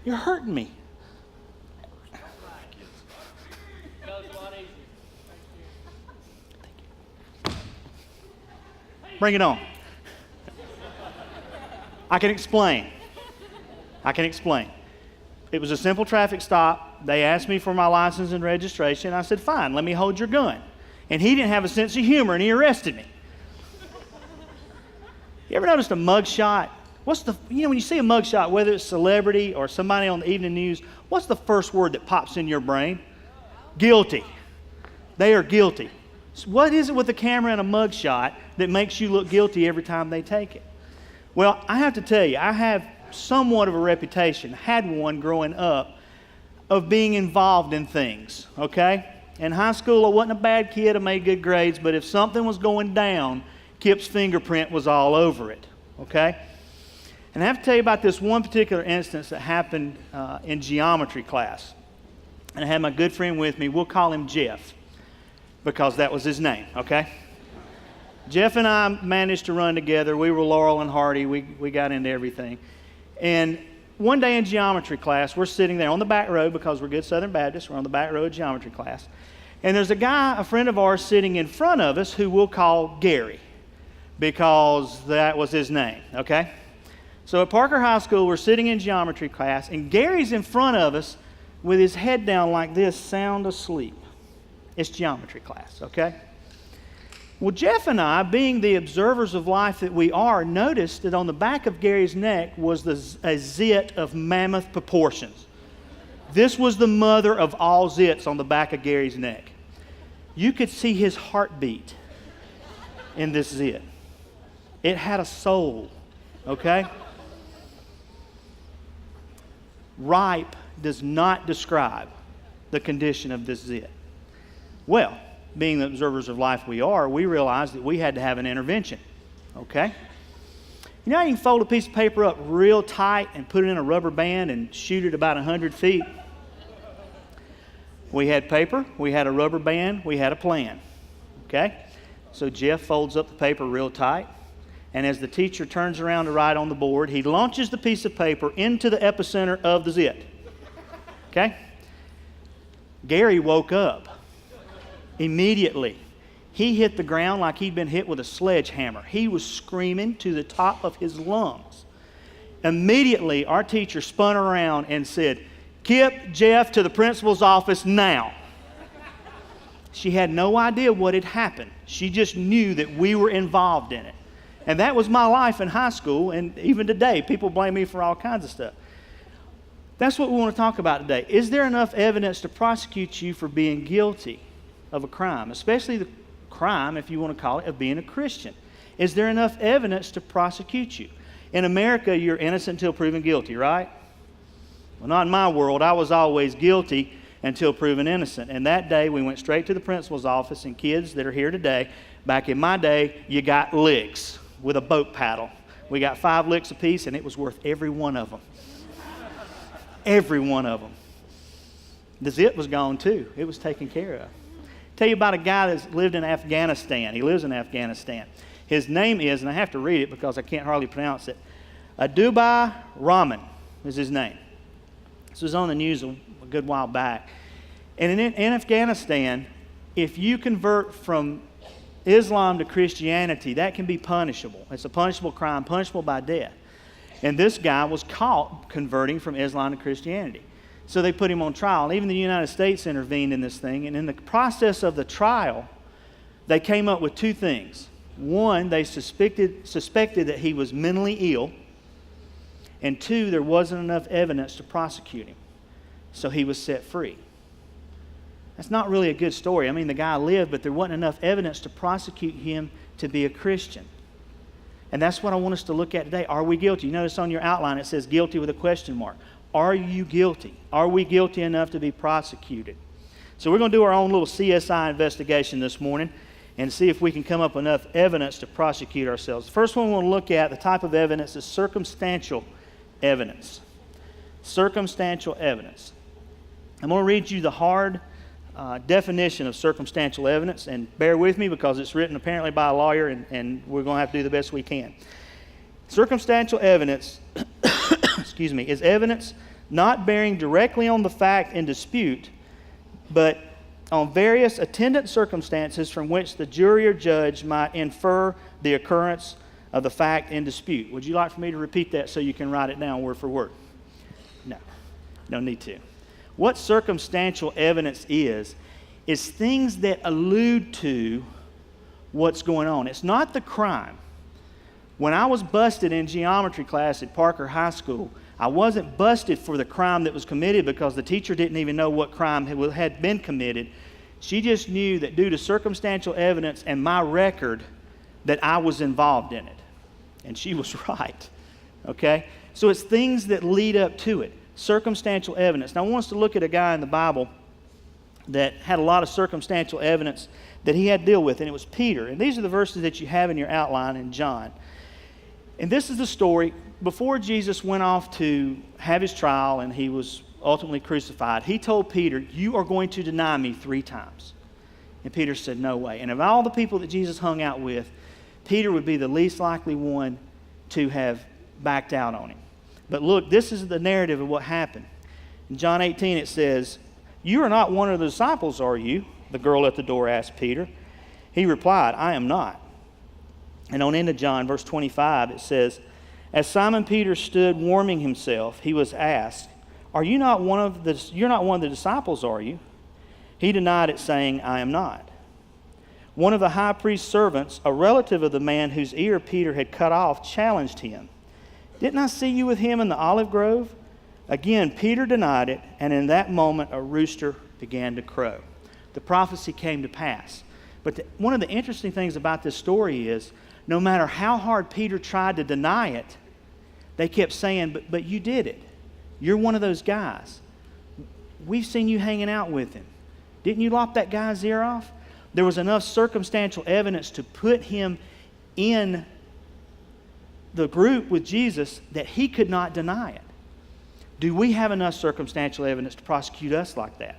You're hurting me. Bring it on. I can explain. It was a simple traffic stop. They asked me for my license and registration. I said, fine, let me hold your gun. And he didn't have a sense of humor, and he arrested me. You ever noticed a mugshot? When you see a mugshot, whether it's celebrity or somebody on the evening news, what's the first word that pops in your brain? Guilty. They are guilty. So what is it with a camera and a mugshot that makes you look guilty every time they take it? Well, I have to tell you, I have somewhat of a reputation, had one growing up, of being involved in things, okay? In high school, I wasn't a bad kid. I made good grades, but if something was going down, Kip's fingerprint was all over it, okay? And I have to tell you about this one particular instance that happened in geometry class. And I had my good friend with me. We'll call him Jeff because that was his name, okay? Jeff and I managed to run together. We were Laurel and Hardy. We got into everything. And one day in geometry class, we're sitting there on the back row because we're good Southern Baptists. We're on the back row of geometry class. And there's a guy, a friend of ours, sitting in front of us who we'll call Gary because that was his name, okay? So at Parker High School, we're sitting in geometry class, and Gary's in front of us with his head down like this, sound asleep. It's geometry class, okay? Well, Jeff and I, being the observers of life that we are, noticed that on the back of Gary's neck was a zit of mammoth proportions. This was the mother of all zits on the back of Gary's neck. You could see his heartbeat in this zit. It had a soul, okay? Ripe does not describe the condition of this zit. Well, being the observers of life we are, we realized that we had to have an intervention, okay? You know how you can fold a piece of paper up real tight and put it in a rubber band and shoot it about 100 feet? We had paper, we had a rubber band, we had a plan, okay? So Jeff folds up the paper real tight, and as the teacher turns around to write on the board, he launches the piece of paper into the epicenter of the zit, okay? Gary woke up. Immediately, he hit the ground like he'd been hit with a sledgehammer. He was screaming to the top of his lungs. Immediately, our teacher spun around and said, Kip, Jeff, to the principal's office now. She had no idea what had happened. She just knew that we were involved in it. And that was my life in high school, and even today, people blame me for all kinds of stuff. That's what we want to talk about today. Is there enough evidence to prosecute you for being guilty of a crime, especially the crime, if you want to call it, of being a Christian? Is there enough evidence to prosecute you? In America, you're innocent until proven guilty, right? Well, not in my world. I was always guilty until proven innocent. And that day, we went straight to the principal's office, and kids that are here today, back in my day, you got licks with a boat paddle. We got 5 licks apiece, and it was worth every one of them. Every one of them. The zit was gone, too. It was taken care of. Tell you about a guy that's lived in Afghanistan. He lives in Afghanistan. His name is, and I have to read it because I can't hardly pronounce it, Adubai Rahman is his name. This was on the news a good while back. And in Afghanistan, if you convert from Islam to Christianity, that can be punishable. It's a punishable crime, punishable by death. And this guy was caught converting from Islam to Christianity. So they put him on trial. And even the United States intervened in this thing. And in the process of the trial, they came up with 2 things. One, they suspected that he was mentally ill. And 2, there wasn't enough evidence to prosecute him. So he was set free. That's not really a good story. I mean, the guy lived, but there wasn't enough evidence to prosecute him to be a Christian. And that's what I want us to look at today. Are we guilty? You notice on your outline it says guilty with a question mark. Are you guilty? Are we guilty enough to be prosecuted? So we're going to do our own little CSI investigation this morning and see if we can come up with enough evidence to prosecute ourselves. The first one we want to look at, the type of evidence, is circumstantial evidence. Circumstantial evidence. I'm going to read you the hard definition of circumstantial evidence, and bear with me because it's written apparently by a lawyer, and we're going to have to do the best we can. Circumstantial evidence is evidence not bearing directly on the fact in dispute, but on various attendant circumstances from which the jury or judge might infer the occurrence of the fact in dispute. Would you like for me to repeat that so you can write it down word for word? No need to. What circumstantial evidence is things that allude to what's going on. It's not the crime. When I was busted in geometry class at Parker High School, I wasn't busted for the crime that was committed because the teacher didn't even know what crime had been committed. She just knew that due to circumstantial evidence and my record that I was involved in it. And she was right. Okay? So it's things that lead up to it. Circumstantial evidence. Now I want us to look at a guy in the Bible that had a lot of circumstantial evidence that he had to deal with, and it was Peter. And these are the verses that you have in your outline in John. And this is the story. Before Jesus went off to have his trial and he was ultimately crucified, he told Peter, "You are going to deny me 3 times." And Peter said, "No way." And of all the people that Jesus hung out with, Peter would be the least likely one to have backed out on him. But look, this is the narrative of what happened. In John 18 it says, "You are not one of the disciples, are you?" the girl at the door asked Peter. He replied, "I am not." And on into John, verse 25, it says, "As Simon Peter stood warming himself, he was asked, you're not one of the disciples, are you?" He denied it, saying, "I am not." One of the high priest's servants, a relative of the man whose ear Peter had cut off, challenged him. "Didn't I see you with him in the olive grove?" Again, Peter denied it, and in that moment a rooster began to crow. The prophecy came to pass. But one of the interesting things about this story is, no matter how hard Peter tried to deny it, they kept saying, but you did it. You're one of those guys. We've seen you hanging out with him. Didn't you lop that guy's ear off? There was enough circumstantial evidence to put him in the group with Jesus that he could not deny it. Do we have enough circumstantial evidence to prosecute us like that?